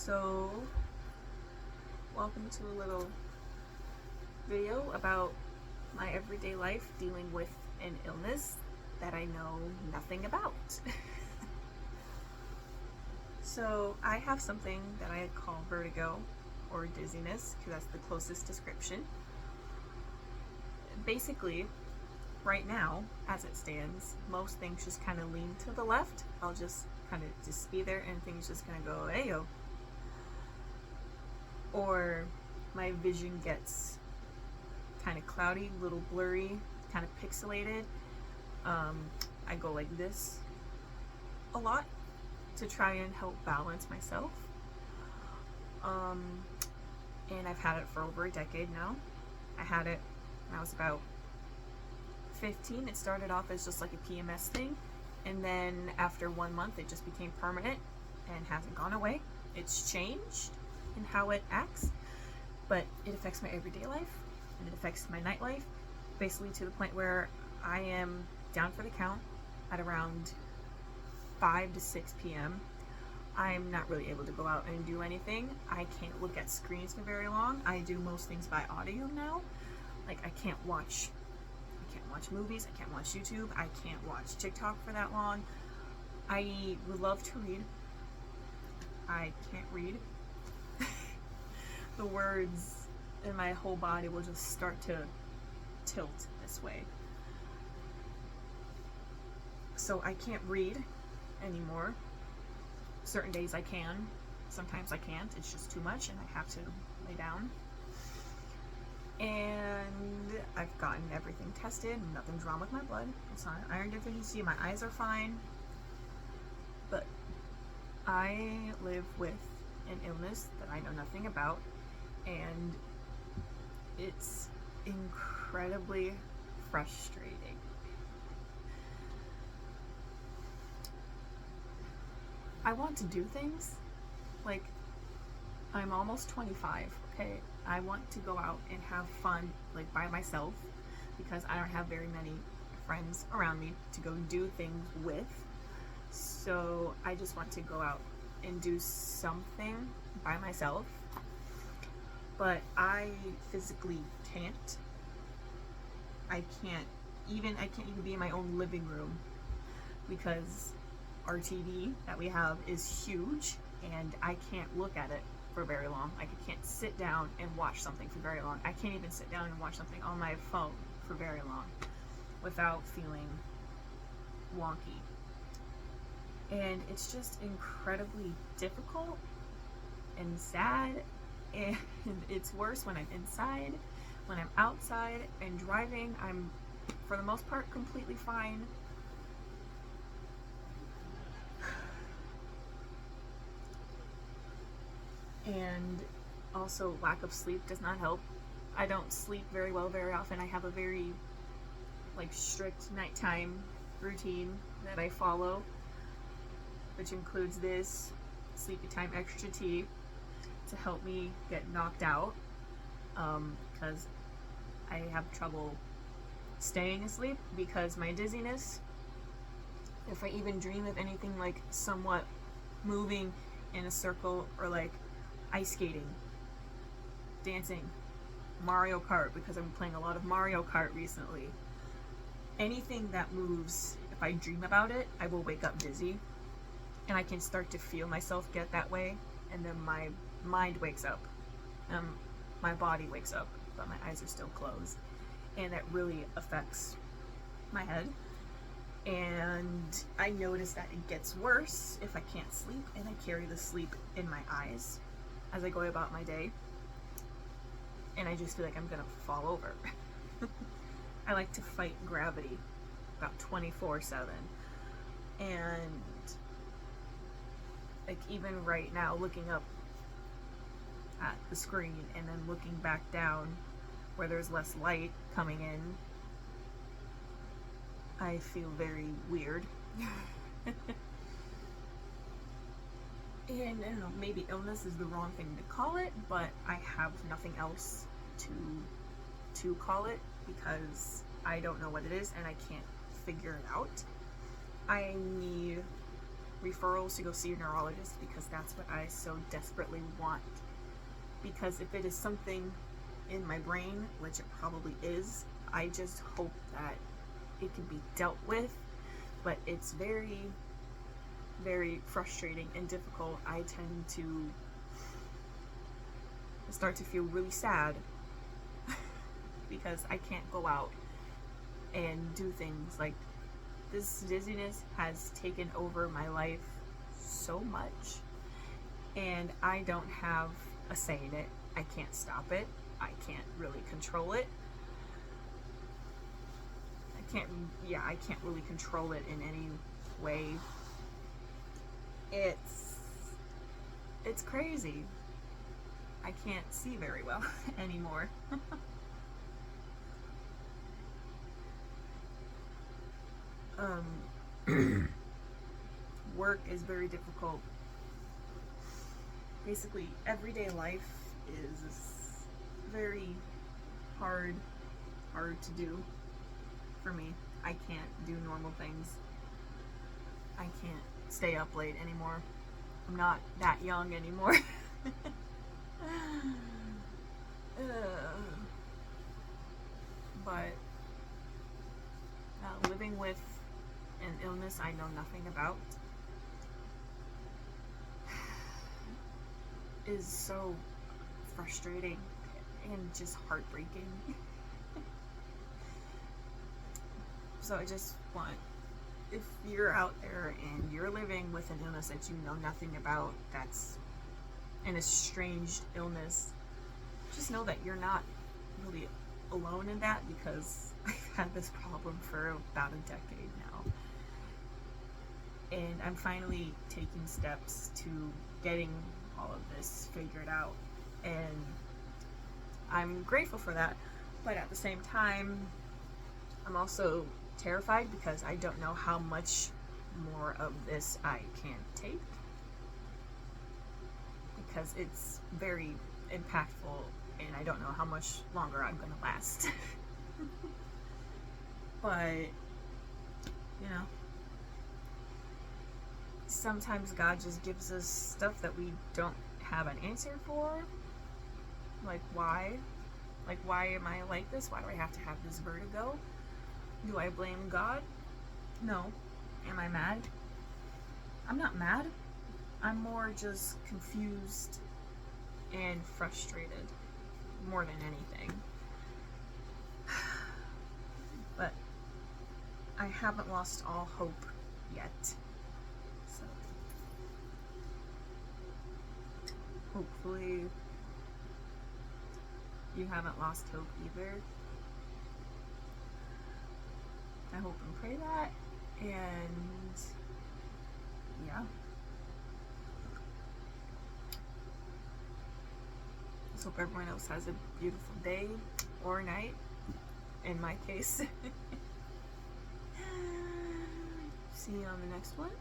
So, welcome to a little video about my everyday life dealing with an illness that I know nothing about. So, I have something that I call vertigo or dizziness, because that's the closest description. Basically, right now, as it stands, most things just kind of lean to the left. I'll just kind of just be there and things just kind of go, hey yo. Or my vision gets kind of cloudy, a little blurry, kind of pixelated. I go like this a lot to try and help balance myself. And I've had it for over a decade now. I had it when I was about 15. It started off as just like a PMS thing, and then after 1 month it just became permanent and hasn't gone away. It's changed in how it acts, but it affects my everyday life and it affects my nightlife, basically to the point where I am down for the count at around 5 to 6 p.m. I'm not really able to go out and do anything. I can't look at screens for very long. I do most things by audio now. Like I can't watch movies, I can't watch YouTube, I can't watch TikTok for that long. I would love to read. I can't read. The words in my whole body will just start to tilt this way. So I can't read anymore. Certain days I can, sometimes I can't. It's just too much and I have to lay down. And I've gotten everything tested, nothing's wrong with my blood. It's not an iron deficiency, my eyes are fine. But I live with an illness that I know nothing about, and it's incredibly frustrating. I want to do things, like I'm almost 25, okay? I want to go out and have fun, like by myself, because I don't have very many friends around me to go do things with. So I just want to go out and do something by myself, but I physically can't. I can't even be in my own living room because our TV that we have is huge and I can't look at it for very long. I can't sit down and watch something for very long. I can't even sit down and watch something on my phone for very long without feeling wonky. And it's just incredibly difficult and sad, and it's worse when I'm inside. When I'm outside and driving, I'm for the most part completely fine. And also lack of sleep does not help. I don't sleep very well very often. I have a very strict nighttime routine that I follow, which includes this sleepy time extra tea to help me get knocked out, because I have trouble staying asleep because my dizziness, if I even dream of anything like somewhat moving in a circle or like ice skating, dancing, Mario Kart, because I've been playing a lot of Mario Kart recently. Anything that moves, if I dream about it, I will wake up dizzy, and I can start to feel myself get that way, and then my mind wakes up, my body wakes up, but my eyes are still closed, and that really affects my head. And I notice that it gets worse if I can't sleep, and I carry the sleep in my eyes as I go about my day, and I just feel like I'm gonna fall over. I like to fight gravity about 24/7, and like even right now, looking up at the screen and then looking back down where there's less light coming in, I feel very weird. And I don't know, maybe illness is the wrong thing to call it, but I have nothing else to call it because I don't know what it is and I can't figure it out. I need referrals to go see a neurologist because that's what I so desperately want. Because if it is something in my brain, which it probably is, I just hope that it can be dealt with. But it's very, very frustrating and difficult. I tend to start to feel really sad because I can't go out and do things. Like, this dizziness has taken over my life so much, and I don't have a say in it. I can't stop it. I can't really control it. I can't really control it in any way. It's crazy. I can't see very well anymore. Work is very difficult. Basically, everyday life is very hard to do for me. I can't do normal things. I can't stay up late anymore. I'm not that young anymore. But living with an illness I know nothing about is so frustrating and just heartbreaking. So I just want, if you're out there and you're living with an illness that you know nothing about, that's an estranged illness, just know that you're not really alone in that, because I've had this problem for about a decade now. And I'm finally taking steps to getting all of this figured out. And I'm grateful for that. But at the same time, I'm also terrified because I don't know how much more of this I can take, because it's very impactful and I don't know how much longer I'm gonna last. But, you know, sometimes God just gives us stuff that we don't have an answer for. Like, why? Like, why am I like this? Why do I have to have this vertigo? Do I blame God? No. Am I mad? I'm not mad. I'm more just confused and frustrated more than anything. But I haven't lost all hope yet. So hopefully you haven't lost hope either. I hope and pray that, and yeah. Just hope everyone else has a beautiful day or night, in my case. See you on the next one.